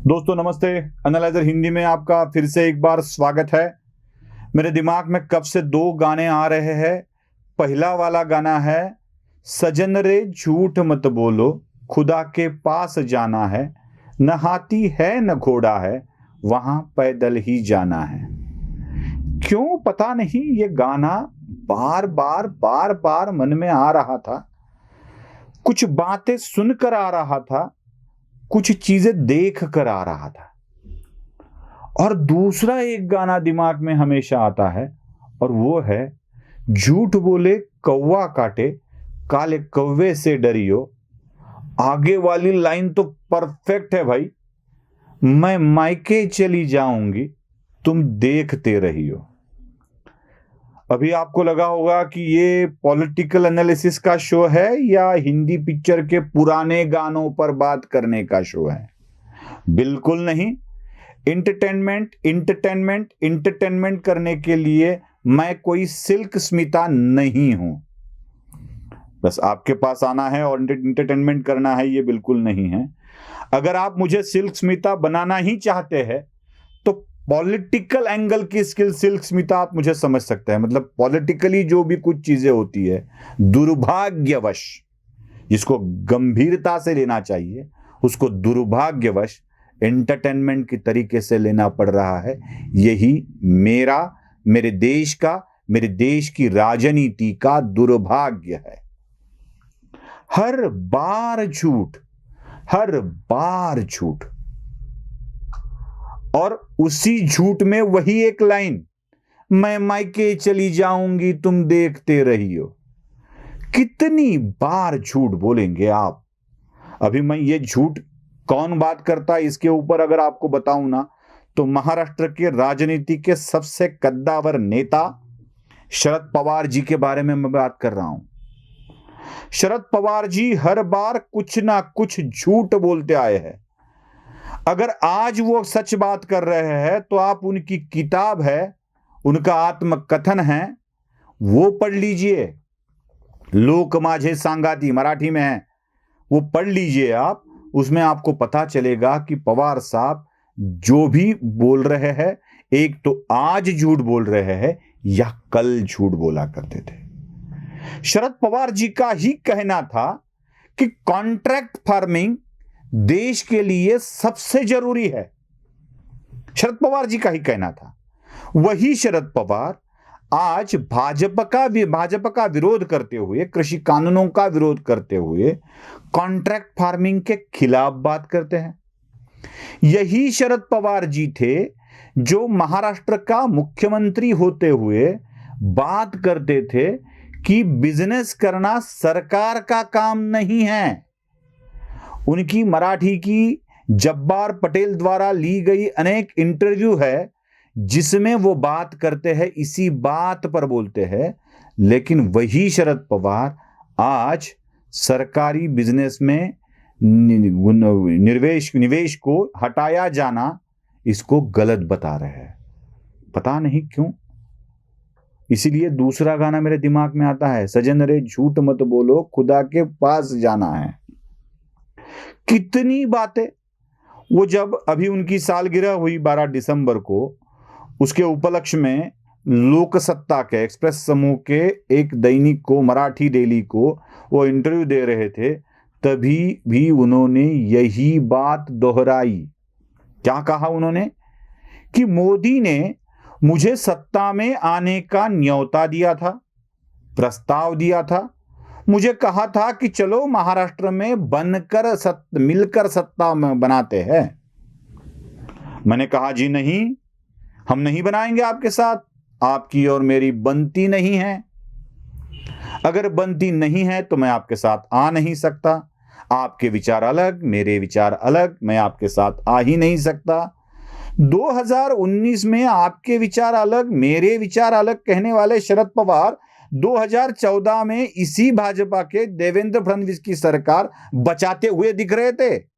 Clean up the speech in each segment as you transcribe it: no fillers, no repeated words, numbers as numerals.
दोस्तों नमस्ते। एनालाइजर हिंदी में आपका फिर से एक बार स्वागत है। मेरे दिमाग में कब से दो गाने आ रहे हैं। पहला वाला गाना है सजन रे झूठ मत बोलो, खुदा के पास जाना है, न हाथी है न घोड़ा है, वहां पैदल ही जाना है। क्यों पता नहीं ये गाना बार बार मन में आ रहा था। कुछ बातें सुनकर आ रहा था, कुछ चीजें देख कर आ रहा था। और दूसरा एक गाना दिमाग में हमेशा आता है और वो है झूठ बोले कौवा काटे, काले कौवे से डरियो। आगे वाली लाइन तो परफेक्ट है भाई। मैं मायके चली जाऊंगी, तुम देखते रहियो। अभी आपको लगा होगा कि ये पॉलिटिकल एनालिसिस का शो है या हिंदी पिक्चर के पुराने गानों पर बात करने का शो है। बिल्कुल नहीं। इंटरटेनमेंट इंटरटेनमेंट इंटरटेनमेंट करने के लिए मैं कोई सिल्क स्मिता नहीं हूं। बस आपके पास आना है और इंटरटेनमेंट करना है, ये बिल्कुल नहीं है। अगर आप मुझे सिल्क स्मिता बनाना ही चाहते हैं तो पॉलिटिकल एंगल की स्किल सिल्क स्मिता आप मुझे समझ सकते हैं। मतलब पॉलिटिकली जो भी कुछ चीजें होती है, दुर्भाग्यवश जिसको गंभीरता से लेना चाहिए उसको दुर्भाग्यवश एंटरटेनमेंट की तरीके से लेना पड़ रहा है। यही मेरे देश की राजनीति का दुर्भाग्य है। हर बार झूठ और उसी झूठ में वही एक लाइन, मैं मायके चली जाऊंगी तुम देखते रहियो। कितनी बार झूठ बोलेंगे आप। अभी मैं ये झूठ कौन बात करता है इसके ऊपर अगर आपको बताऊं ना, तो महाराष्ट्र के राजनीति के सबसे कद्दावर नेता शरद पवार जी के बारे में मैं बात कर रहा हूं। शरद पवार जी हर बार कुछ ना कुछ झूठ बोलते आए हैं। अगर आज वो सच बात कर रहे हैं तो आप उनकी किताब है, उनका आत्मकथन है, वो पढ़ लीजिए। लोक माझे सांगाती मराठी में है, वो पढ़ लीजिए आप। उसमें आपको पता चलेगा कि पवार साहब जो भी बोल रहे हैं, एक तो आज झूठ बोल रहे हैं या कल झूठ बोला करते थे। शरद पवार जी का ही कहना था कि कॉन्ट्रैक्ट फार्मिंग देश के लिए सबसे जरूरी है। शरद पवार जी का ही कहना था। वही शरद पवार आज भाजपा का विरोध करते हुए, कृषि कानूनों का विरोध करते हुए कॉन्ट्रैक्ट फार्मिंग के खिलाफ बात करते हैं। यही शरद पवार जी थे जो महाराष्ट्र का मुख्यमंत्री होते हुए बात करते थे कि बिजनेस करना सरकार का काम नहीं है। उनकी मराठी की जब्बार पटेल द्वारा ली गई अनेक इंटरव्यू है जिसमें वो बात करते हैं, इसी बात पर बोलते हैं। लेकिन वही शरद पवार आज सरकारी बिजनेस में निवेश को हटाया जाना, इसको गलत बता रहे हैं। पता नहीं क्यों। इसीलिए दूसरा गाना मेरे दिमाग में आता है, सजन रे झूठ मत बोलो, खुदा के पास जाना है। कितनी बातें। वो जब अभी उनकी सालगिरह हुई 12 दिसंबर को, उसके उपलक्ष्य में लोकसत्ता के एक्सप्रेस समूह के एक दैनिक को, मराठी डेली को वो इंटरव्यू दे रहे थे, तभी भी उन्होंने यही बात दोहराई। क्या कहा उन्होंने कि मोदी ने मुझे सत्ता में आने का न्योता दिया था, प्रस्ताव दिया था, मुझे कहा था कि चलो महाराष्ट्र में मिलकर सत्ता में बनाते हैं। मैंने कहा जी नहीं, हम नहीं बनाएंगे आपके साथ, आपकी और मेरी बनती नहीं है। अगर बनती नहीं है तो मैं आपके साथ आ नहीं सकता। आपके विचार अलग, मेरे विचार अलग, मैं आपके साथ आ ही नहीं सकता। 2019 में आपके विचार अलग, मेरे विचार अलग कहने वाले शरद पवार 2014 में इसी भाजपा के देवेंद्र फडणवीस की सरकार बचाते हुए दिख रहे थे।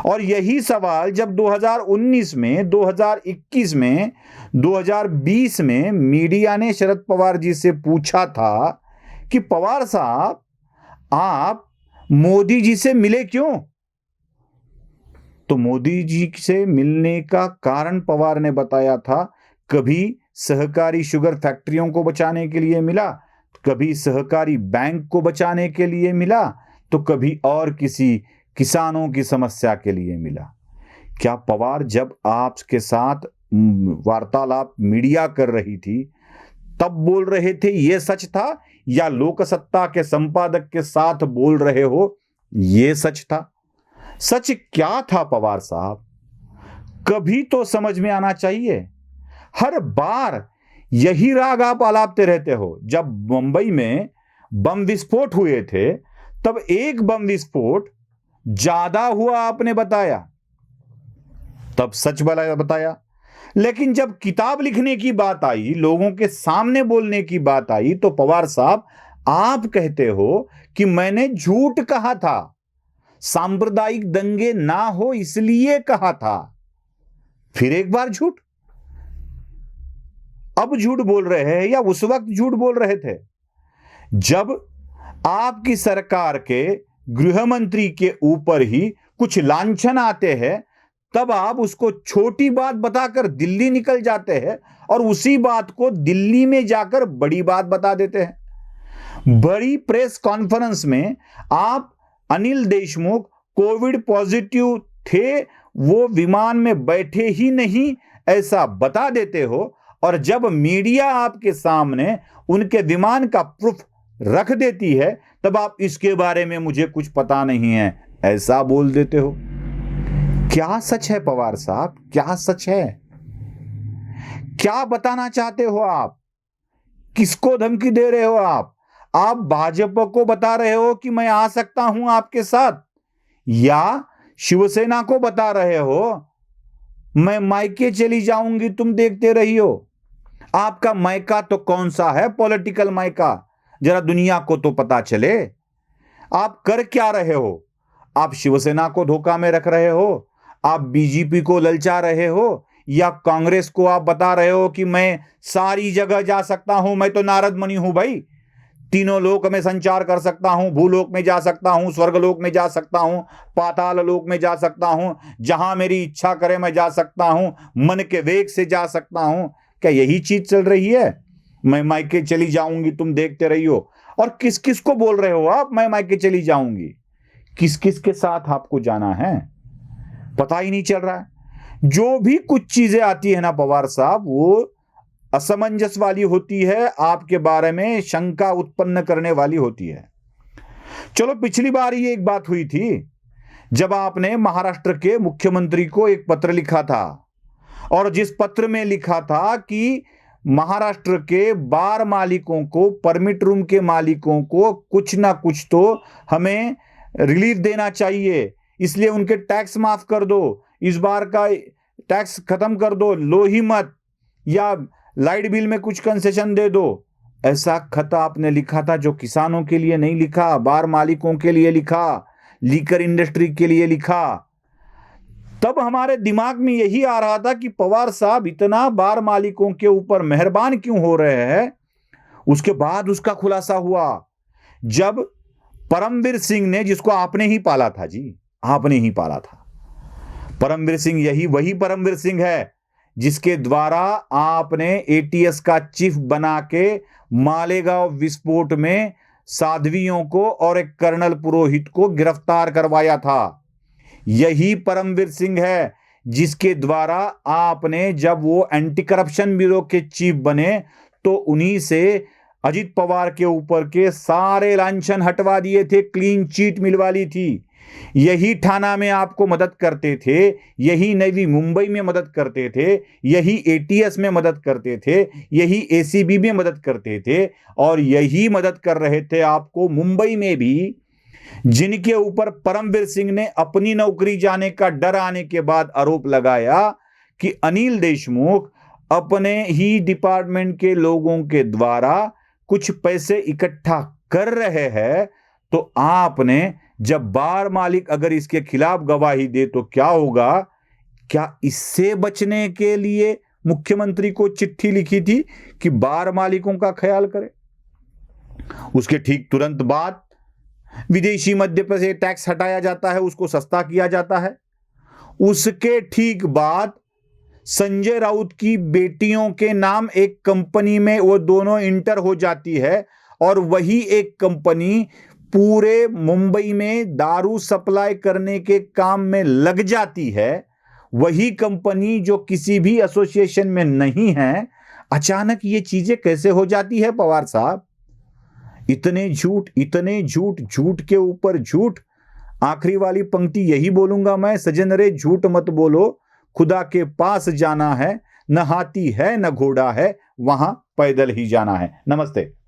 और यही सवाल जब 2019 में, 2021 में, 2020 में मीडिया ने शरद पवार जी से पूछा था कि पवार साहब आप मोदी जी से मिले क्यों? तो मोदी जी से मिलने का कारण पवार ने बताया था, कभी सहकारी शुगर फैक्ट्रियों को बचाने के लिए मिला, कभी सहकारी बैंक को बचाने के लिए मिला, तो कभी और किसी किसानों की समस्या के लिए मिला। क्या पवार जब आपके साथ वार्तालाप मीडिया कर रही थी तब बोल रहे थे ये सच था, या लोकसत्ता के संपादक के साथ बोल रहे हो ये सच था? सच क्या था पवार साहब? कभी तो समझ में आना चाहिए। हर बार यही राग आप आलापते रहते हो। जब मुंबई में बम विस्फोट हुए थे तब एक बम विस्फोट ज्यादा हुआ आपने बताया, तब सच बताया। लेकिन जब किताब लिखने की बात आई, लोगों के सामने बोलने की बात आई, तो पवार साहब आप कहते हो कि मैंने झूठ कहा था, सांप्रदायिक दंगे ना हो इसलिए कहा था। फिर एक बार झूठ। अब झूठ बोल रहे हैं या उस वक्त झूठ बोल रहे थे जब आपकी सरकार के गृह मंत्री के ऊपर ही कुछ लांछन आते हैं, तब आप उसको छोटी बात बताकर दिल्ली निकल जाते हैं और उसी बात को दिल्ली में जाकर बड़ी बात बता देते हैं। बड़ी प्रेस कॉन्फ्रेंस में आप अनिल देशमुख कोविड पॉजिटिव थे, वो विमान में बैठे ही नहीं, ऐसा बता देते हो, और जब मीडिया आपके सामने उनके विमान का प्रूफ रख देती है तब आप इसके बारे में मुझे कुछ पता नहीं है ऐसा बोल देते हो। क्या सच है पवार साहब? क्या सच है? क्या बताना चाहते हो आप? किसको धमकी दे रहे हो आप? आप भाजपा को बता रहे हो कि मैं आ सकता हूं आपके साथ, या शिवसेना को बता रहे हो मैं मायके चली जाऊंगी तुम देखते रहियो? आपका मायका तो कौन सा है पॉलिटिकल मायका? जरा दुनिया को तो पता चले। आप कर क्या रहे हो? आप शिवसेना को धोखा में रख रहे हो, आप बीजेपी को ललचा रहे हो, या कांग्रेस को आप बता रहे हो कि मैं सारी जगह जा सकता हूं, मैं तो नारद मुनि हूं भाई, तीनों लोक में संचार कर सकता हूं, भूलोक में जा सकता हूं, स्वर्गलोक में जा सकता हूं, पाताल लोक में जा सकता हूं, जहां मेरी इच्छा करे मैं जा सकता हूं, मन के वेग से जा सकता हूं। क्या यही चीज चल रही है? मैं मायके चली जाऊंगी तुम देखते रहियो। और किस किस को बोल रहे हो आप मैं मायके चली जाऊंगी? किस किस के साथ आपको जाना है पता ही नहीं चल रहा है। जो भी कुछ चीजें आती है ना पवार साहब, वो असमंजस वाली होती है, आपके बारे में शंका उत्पन्न करने वाली होती है। चलो, पिछली बार ये एक बात हुई थी जब आपने महाराष्ट्र के मुख्यमंत्री को एक पत्र लिखा था, और जिस पत्र में लिखा था कि महाराष्ट्र के बार मालिकों को, परमिट रूम के मालिकों को कुछ ना कुछ तो हमें रिलीफ देना चाहिए, इसलिए उनके टैक्स माफ कर दो, इस बार का टैक्स खत्म कर दो, लो ही मत, या लाइट बिल में कुछ कंसेशन दे दो। ऐसा खत आपने लिखा था, जो किसानों के लिए नहीं लिखा, बार मालिकों के लिए लिखा, लीकर इंडस्ट्री के लिए लिखा। तब हमारे दिमाग में यही आ रहा था कि पवार साहब इतना बार मालिकों के ऊपर मेहरबान क्यों हो रहे हैं। उसके बाद उसका खुलासा हुआ जब परमवीर सिंह ने, जिसको आपने ही पाला था जी, आपने ही पाला था, परमवीर सिंह, यही वही परमवीर सिंह है जिसके द्वारा आपने एटीएस का चीफ बना के मालेगांव विस्फोट में साध्वियों को और एक कर्नल पुरोहित को गिरफ्तार करवाया था। यही परमवीर सिंह है जिसके द्वारा आपने, जब वो एंटी करप्शन ब्यूरो के चीफ बने, तो उन्हीं से अजित पवार के ऊपर के सारे लांछन हटवा दिए थे, क्लीन चिट मिलवा ली थी। यही ठाणा में आपको मदद करते थे, यही नवी मुंबई में मदद करते थे, यही एटीएस में मदद करते थे, यही एसीबी में मदद करते थे, और यही मदद कर रहे थे आपको मुंबई में भी, जिनके ऊपर परमवीर सिंह ने अपनी नौकरी जाने का डर आने के बाद आरोप लगाया कि अनिल देशमुख अपने ही डिपार्टमेंट के लोगों के द्वारा कुछ पैसे इकट्ठा कर रहे हैं। तो आपने, जब बार मालिक अगर इसके खिलाफ गवाही दे तो क्या होगा, क्या इससे बचने के लिए मुख्यमंत्री को चिट्ठी लिखी थी कि बार मालिकों का ख्याल करे? उसके ठीक तुरंत बाद विदेशी मद्य पर से टैक्स हटाया जाता है, उसको सस्ता किया जाता है। उसके ठीक बाद संजय राउत की बेटियों के नाम एक कंपनी में वो दोनों इंटर हो जाती है और वही एक कंपनी पूरे मुंबई में दारू सप्लाई करने के काम में लग जाती है। वही कंपनी जो किसी भी एसोसिएशन में नहीं है, अचानक ये चीजें कैसे हो जाती है पवार साहब? इतने झूठ, इतने झूठ, झूठ के ऊपर झूठ। आखिरी वाली पंक्ति यही बोलूंगा मैं, सजन रे झूठ मत बोलो, खुदा के पास जाना है, न हाथी है न घोड़ा है, वहां पैदल ही जाना है। नमस्ते।